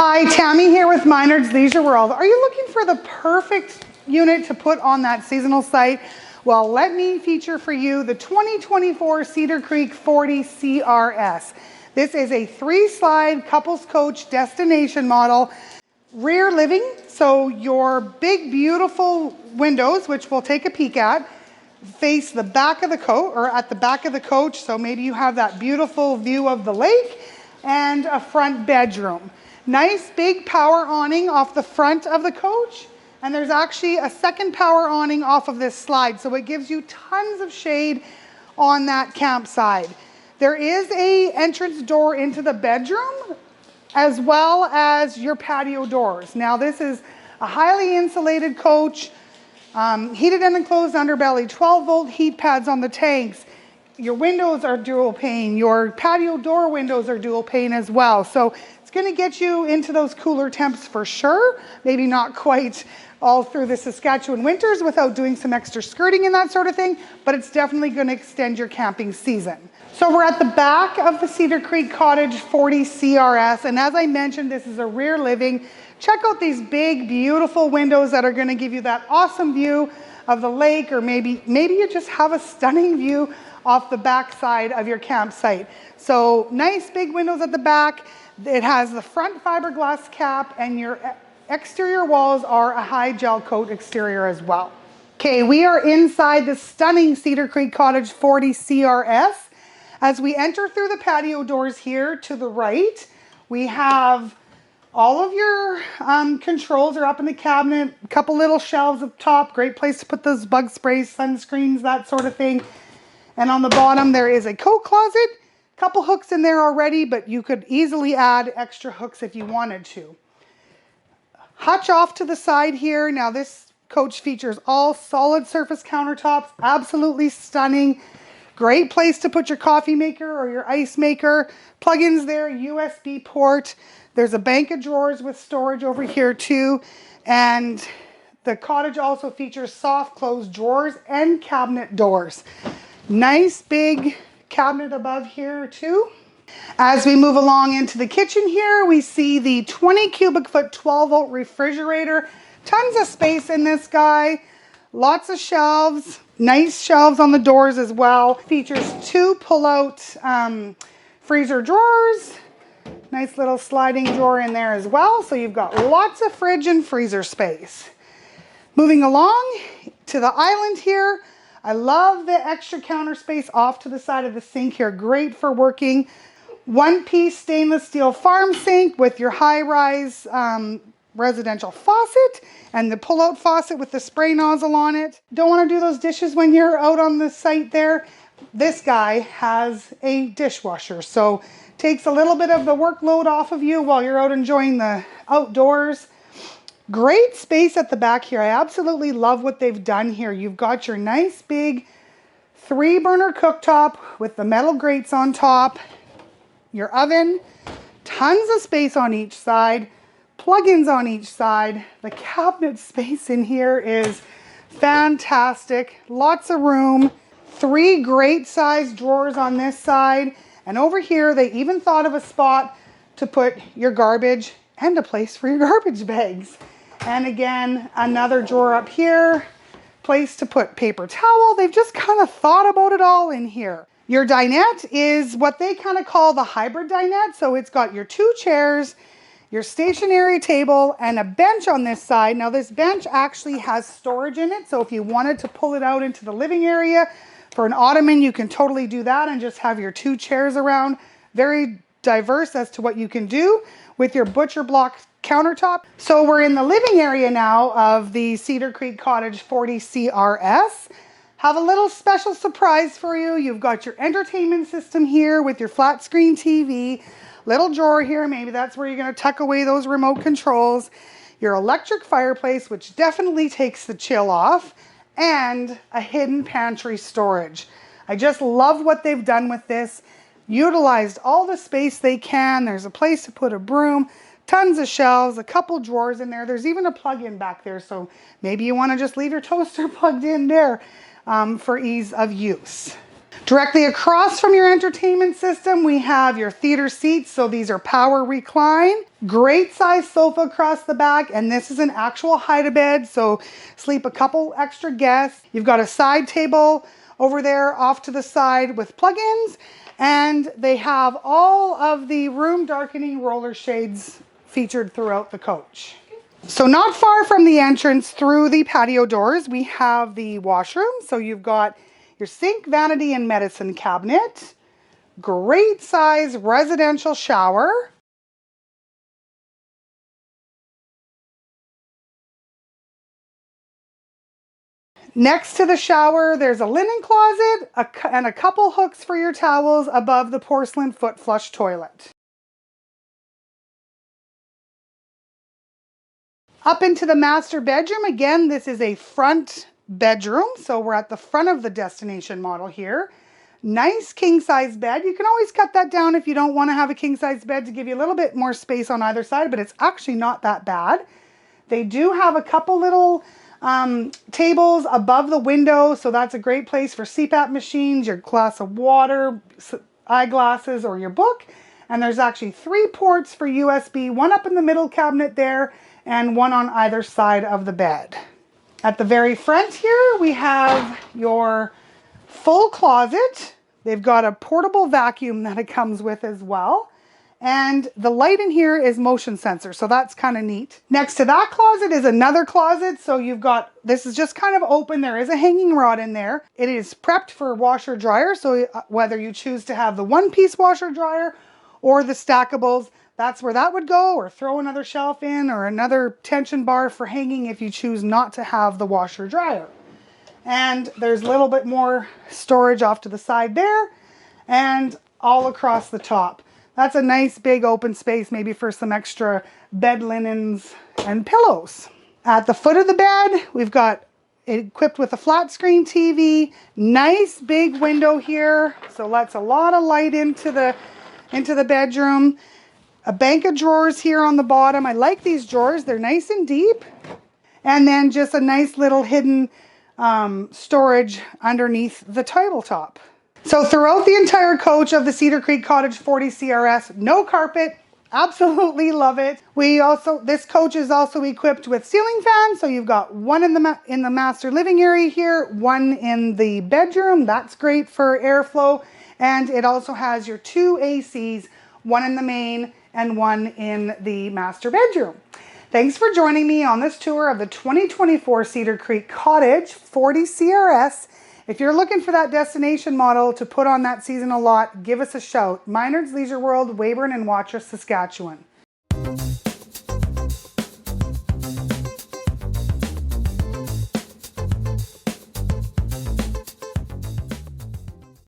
Hi, Tammy here with Minard's Leisure World. Are you looking for the perfect unit to put on that seasonal site? Well, let me feature for you the 2024 Cedar Creek 40 CRS. This is a 3-slide couples coach destination model, rear living, so your big beautiful windows, which we'll take a peek at, face the back of the coach, or at the back of the coach, so maybe you have that beautiful view of the lake, and a front bedroom. Nice big power awning off the front of the coach, and there's actually a second power awning off of this slide, so it gives you tons of shade on that campsite. There is a entrance door into the bedroom, as well as your patio doors. Now this is a highly insulated coach, heated and enclosed underbelly, 12-volt heat pads on the tanks. Your windows are dual pane. Your patio door windows are dual pane as well. So it's going to get you into those cooler temps for sure. Maybe not quite all through the Saskatchewan winters without doing some extra skirting and that sort of thing, but it's definitely going to extend your camping season. So we're at the back of the Cedar Creek Cottage 40 CRS, and as I mentioned, this is a rear living. Check out these big, beautiful windows that are going to give you that awesome view of the lake, or maybe you just have a stunning view off the back side of your campsite. So nice big windows at the back. It has the front fiberglass cap, and your exterior walls are a high gel coat exterior as well. Okay, we are inside the stunning Cedar Creek Cottage 40 CRS. As we enter through the patio doors here to the right, we have all of your controls are up in the cabinet, a couple little shelves up top, great place to put those bug sprays, sunscreens, that sort of thing. And on the bottom there is a coat closet, a couple hooks in there already, but you could easily add extra hooks if you wanted to. Hutch off to the side here. Now this coach features all solid surface countertops, absolutely stunning. Great place to put your coffee maker or your ice maker. Plug-ins there, USB port. There's a bank of drawers with storage over here too. And the cottage also features soft closed drawers and cabinet doors. Nice big cabinet above here too. As we move along into the kitchen here, we see the 20 cubic foot 12-volt refrigerator. Tons of space in this guy. Lots of shelves. Nice shelves on the doors as well. Features 2 pull-out freezer drawers. Nice little sliding drawer in there as well. So you've got lots of fridge and freezer space. Moving along to the island here. I love the extra counter space off to the side of the sink here. Great for working. One-piece stainless steel farm sink with your high-rise residential faucet and the pull-out faucet with the spray nozzle on it. Don't want to do those dishes when you're out on the site there. This guy has a dishwasher, so takes a little bit of the workload off of you while you're out enjoying the outdoors. Great space at the back here. I absolutely love what they've done here. You've got your nice big 3-burner cooktop with the metal grates on top, your oven, tons of space on each side, plug-ins on each side. The cabinet space in here is fantastic. Lots of room. 3 great sized drawers on this side. And over here, they even thought of a spot to put your garbage and a place for your garbage bags. And again, another drawer up here, place to put paper towel. They've just kind of thought about it all in here. Your dinette is what they kind of call the hybrid dinette. So it's got your 2 chairs, your stationary table, and a bench on this side. Now this bench actually has storage in it, so if you wanted to pull it out into the living area for an ottoman, you can totally do that and just have your 2 chairs around. Very diverse as to what you can do with your butcher block countertop. So we're in the living area now of the Cedar Creek Cottage 40 CRS. Have a little special surprise for you. You've got your entertainment system here with your flat screen TV. Little drawer here, maybe that's where you're going to tuck away those remote controls. Your electric fireplace, which definitely takes the chill off, and a hidden pantry storage. I just love what they've done with this. Utilized all the space they can. There's a place to put a broom, tons of shelves, a couple drawers in there. There's even a plug-in back there, so maybe you want to just leave your toaster plugged in there for ease of use. Directly across from your entertainment system, we have your theater seats. So these are power recline. Great size sofa across the back. And this is an actual hide-a-bed. So sleep a couple extra guests. You've got a side table over there off to the side with plug-ins. And they have all of the room darkening roller shades featured throughout the coach. So not far from the entrance through the patio doors, we have the washroom. So you've got your sink, vanity, and medicine cabinet. Great size residential shower. Next to the shower, there's a linen closet and a couple hooks for your towels above the porcelain foot flush toilet. Up into the master bedroom. Again, this is a front bedroom. So we're at the front of the destination model here. Nice king size bed. You can always cut that down if you don't want to have a king size bed to give you a little bit more space on either side, but it's actually not that bad. They do have a couple little tables above the window, so that's a great place for CPAP machines, your glass of water, eyeglasses, or your book. And there's actually 3 ports for USB, one up in the middle cabinet there, and one on either side of the bed. At the very front here, we have your full closet. They've got a portable vacuum that it comes with as well. And the light in here is motion sensor, so that's kind of neat. Next to that closet is another closet. So you've got, this is just kind of open. There is a hanging rod in there. It is prepped for washer dryer. So whether you choose to have the one-piece washer dryer or the stackables, that's where that would go, or throw another shelf in or another tension bar for hanging if you choose not to have the washer dryer. And there's a little bit more storage off to the side there and all across the top. That's a nice big open space, maybe for some extra bed linens and pillows. At the foot of the bed, we've got it equipped with a flat screen TV, nice big window here, so lets a lot of light into the bedroom. A bank of drawers here on the bottom. I like these drawers, they're nice and deep. And then just a nice little hidden storage underneath the tabletop. So throughout the entire coach of the Cedar Creek Cottage 40 CRS, no carpet, absolutely love it. This coach is also equipped with ceiling fans, so you've got one in the master living area here, one in the bedroom. That's great for airflow, and it also has your 2 ACs, one in the main and one in the master bedroom. Thanks for joining me on this tour of the 2024 Cedar Creek Cottage 40 CRS. If you're looking for that destination model to put on that seasonal lot, give us a shout. Minard's Leisure World, Weyburn and Watrous, Saskatchewan.